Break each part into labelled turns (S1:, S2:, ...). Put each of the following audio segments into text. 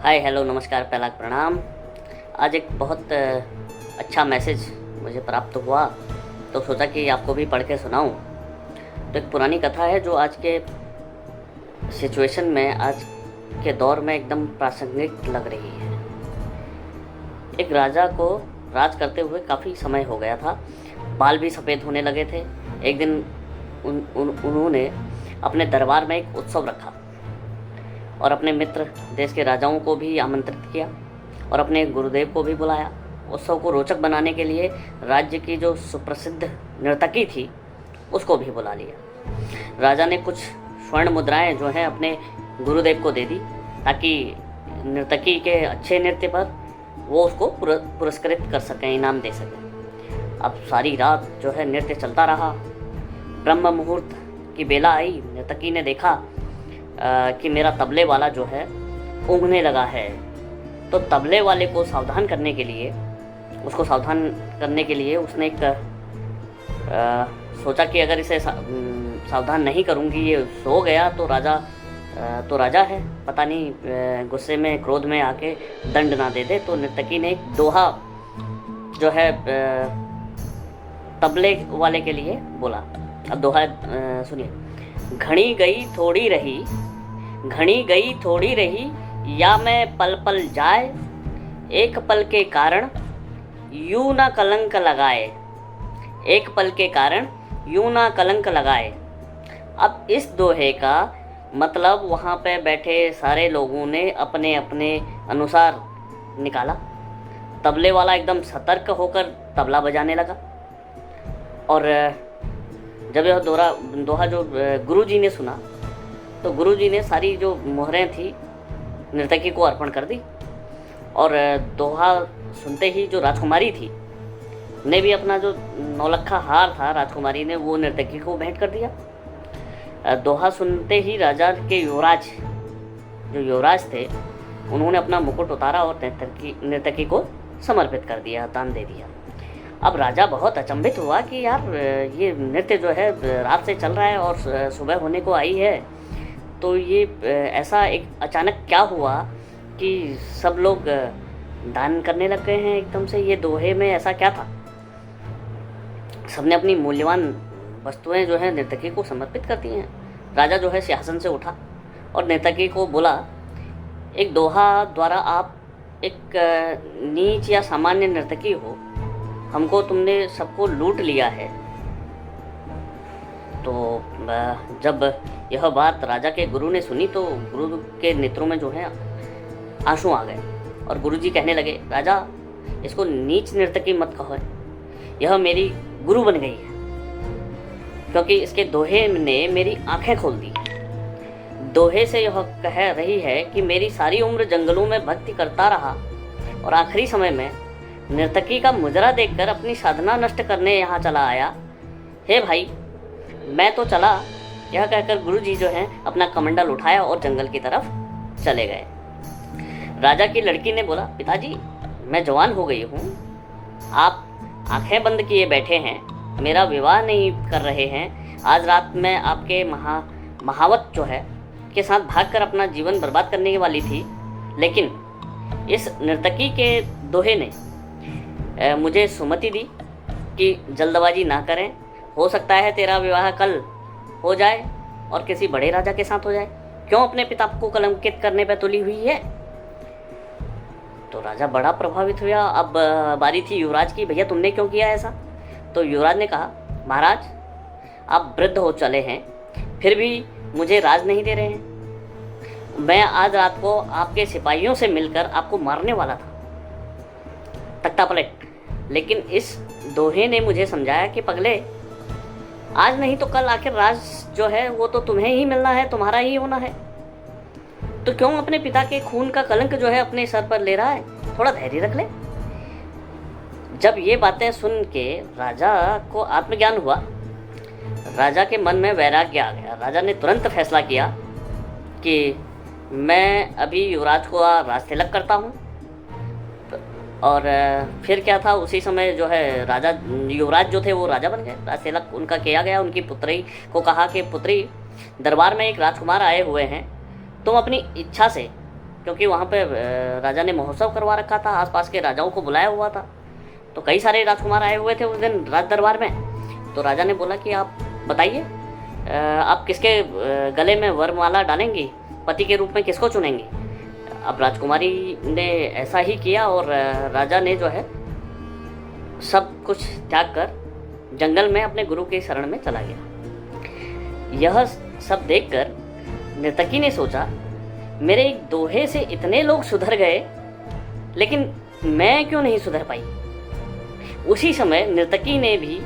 S1: Hi hello नमस्कार पहला प्रणाम। आज एक बहुत अच्छा मैसेज मुझे प्राप्त हुआ तो सोचा कि आपको भी पढ़ के सुनाऊं। तो एक पुरानी कथा है जो आज के सिचुएशन में, आज के दौर में एकदम प्रासंगिक लग रही है। एक राजा को राज करते हुए काफ़ी समय हो गया था, बाल भी सफ़ेद होने लगे थे। एक दिन उन्होंने अपने दरबार में एक उत्सव रखा और अपने मित्र देश के राजाओं को भी आमंत्रित किया और अपने गुरुदेव को भी बुलाया। उत्सव को रोचक बनाने के लिए राज्य की जो सुप्रसिद्ध नर्तकी थी उसको भी बुला लिया। राजा ने कुछ स्वर्ण मुद्राएं जो हैं अपने गुरुदेव को दे दी ताकि नर्तकी के अच्छे नृत्य पर वो उसको पुरस्कृत कर सकें, इनाम दे सकें। अब सारी रात जो है नृत्य चलता रहा। ब्रह्म मुहूर्त की बेला आई। नर्तकी ने देखा कि मेरा तबले वाला जो है ऊँघने लगा है। तो तबले वाले को सावधान करने के लिए उसने एक सोचा कि अगर इसे सावधान नहीं करूँगी, ये सो गया तो राजा है, पता नहीं गुस्से में क्रोध में आके दंड ना दे दे। तो नर्तकी ने एक दोहा जो है तबले वाले के लिए बोला। अब दोहा सुनिए। घड़ी गई थोड़ी रही या मैं पल पल जाए, एक पल के कारण यूं ना कलंक लगाए, एक पल के कारण यूं ना कलंक लगाए। अब इस दोहे का मतलब वहाँ पे बैठे सारे लोगों ने अपने अपने अनुसार निकाला। तबले वाला एकदम सतर्क होकर तबला बजाने लगा और जब यह दोहा जो गुरुजी ने सुना तो गुरुजी ने सारी जो मोहरें थी नर्तकी को अर्पण कर दी। और दोहा सुनते ही जो राजकुमारी थी ने भी अपना जो नौलखा हार था, राजकुमारी ने वो नर्तकी को भेंट कर दिया। दोहा सुनते ही राजा के युवराज थे, उन्होंने अपना मुकुट उतारा और नर्तकी को समर्पित कर दिया, दान दे दिया। अब राजा बहुत अचंभित हुआ कि यार ये नृत्य जो है रात से चल रहा है और सुबह होने को आई है, तो ये ऐसा एक अचानक क्या हुआ कि सब लोग दान करने लग गए हैं एकदम से। ये दोहे में ऐसा क्या था? सबने अपनी मूल्यवान वस्तुएं जो है नर्तकी को समर्पित कर दी हैं। राजा जो है सिंहासन से उठा और नर्तकी को बोला, एक दोहा द्वारा आप एक नीच या सामान्य नर्तकी हो, हमको तुमने सबको लूट लिया है। तो जब यह बात राजा के गुरु ने सुनी तो गुरु के नेत्रों में जो है आंसू आ गए और गुरुजी कहने लगे, राजा इसको नीच नर्तकी मत कहो, यह मेरी गुरु बन गई है, क्योंकि इसके दोहे ने मेरी आंखें खोल दी। दोहे से यह कह रही है कि मेरी सारी उम्र जंगलों में भक्ति करता रहा और आखिरी समय में नर्तकी का मुजरा देखकर अपनी साधना नष्ट करने यहाँ चला आया। हे भाई, मैं तो चला। यह कहकर गुरुजी जो है अपना कमंडल उठाया और जंगल की तरफ चले गए। राजा की लड़की ने बोला, पिताजी मैं जवान हो गई हूँ, आप आंखें बंद किए बैठे हैं, मेरा विवाह नहीं कर रहे हैं। आज रात में आपके महावत जो है के साथ भागकर अपना जीवन बर्बाद करने वाली थी, लेकिन इस नर्तकी के दोहे ने मुझे सुमति दी कि जल्दबाजी ना करें, हो सकता है तेरा विवाह कल हो जाए और किसी बड़े राजा के साथ हो जाए। क्यों अपने पिता को कलंकित करने पर तुली हुई है? तो राजा बड़ा प्रभावित हुआ। अब बारी थी युवराज की, भैया तुमने क्यों किया ऐसा? तो युवराज ने कहा, महाराज आप वृद्ध हो चले हैं, फिर भी मुझे राज नहीं दे रहे हैं। मैं आज रात को आपके सिपाहियों से मिलकर आपको मारने वाला था, तख्ता पलट। लेकिन इस दोहे ने मुझे समझाया कि पगले, आज नहीं तो कल आखिर राज जो है वो तो तुम्हें ही मिलना है, तुम्हारा ही होना है। तो क्यों अपने पिता के खून का कलंक जो है अपने सर पर ले रहा है? थोड़ा धैर्य रख ले। जब ये बातें सुन के राजा को आत्मज्ञान हुआ, राजा के मन में वैराग्य आ गया। राजा ने तुरंत फैसला किया कि मैं अभी युवराज को राज तिलक करता हूँ। और फिर क्या था, उसी समय जो है राजा युवराज जो थे वो राजा बन गए। राज तिलक उनका किया गया। उनकी पुत्री को कहा कि पुत्री, दरबार में एक राजकुमार आए हुए हैं, तुम अपनी इच्छा से क्योंकि वहाँ पे राजा ने महोत्सव करवा रखा था, आसपास के राजाओं को बुलाया हुआ था, तो कई सारे राजकुमार आए हुए थे उस दिन राज दरबार में। तो राजा ने बोला कि आप बताइए, आप किसके गले में वरमाला डालेंगी, पति के रूप में किसको चुनेंगी। अब राजकुमारी ने ऐसा ही किया और राजा ने जो है सब कुछ त्याग कर जंगल में अपने गुरु के शरण में चला गया। यह सब देखकर नर्तकी ने सोचा, मेरे एक दोहे से इतने लोग सुधर गए, लेकिन मैं क्यों नहीं सुधर पाई। उसी समय नर्तकी ने भी,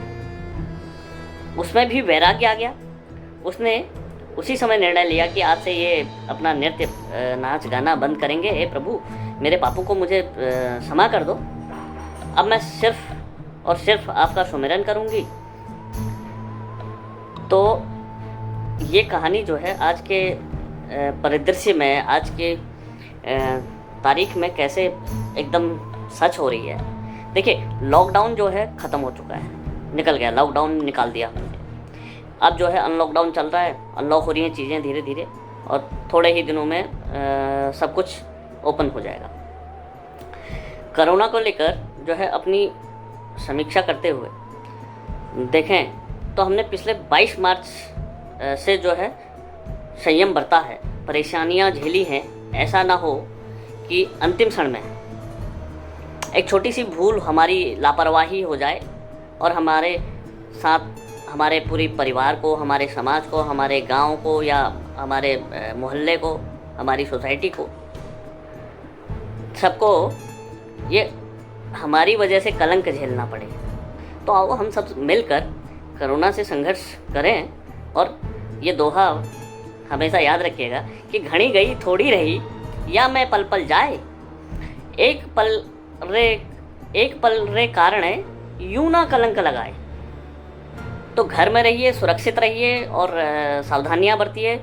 S1: उसमें भी वैराग्य आ गया। उसने उसी समय निर्णय लिया कि आज से ये अपना नृत्य नाच गाना बंद करेंगे। हे प्रभु, मेरे पापों को मुझे क्षमा कर दो, अब मैं सिर्फ और सिर्फ आपका सुमिरन करूंगी। तो ये कहानी जो है आज के परिदृश्य में, आज के तारीख में कैसे एकदम सच हो रही है। देखिए, लॉकडाउन जो है ख़त्म हो चुका है, निकल गया, लॉकडाउन निकाल दिया हमने। अब जो है अनलॉकडाउन चल रहा है, अनलॉक हो रही हैं चीज़ें धीरे धीरे, और थोड़े ही दिनों में सब कुछ ओपन हो जाएगा। कोरोना को लेकर जो है अपनी समीक्षा करते हुए देखें तो हमने पिछले 22 मार्च से जो है संयम बरता है, परेशानियां झेली हैं। ऐसा ना हो कि अंतिम क्षण में एक छोटी सी भूल, हमारी लापरवाही हो जाए और हमारे साथ हमारे पूरे परिवार को, हमारे समाज को, हमारे गांव को, या हमारे मोहल्ले को, हमारी सोसाइटी को, सबको ये हमारी वजह से कलंक झेलना पड़े। तो आओ हम सब मिलकर कोरोना से संघर्ष करें। और ये दोहा हमेशा याद रखिएगा कि घड़ी गई थोड़ी रही, या मैं पल पल जाए, एक पल रे कारण यूं ना कलंक लगाए। तो घर में रहिए, सुरक्षित रहिए और सावधानियां बरतिए,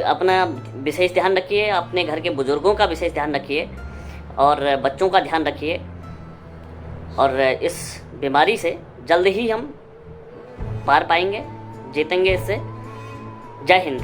S1: अपना विशेष ध्यान रखिए, अपने घर के बुजुर्गों का विशेष ध्यान रखिए और बच्चों का ध्यान रखिए। और इस बीमारी से जल्द ही हम पार पाएंगे, जीतेंगे इससे। जय हिंद।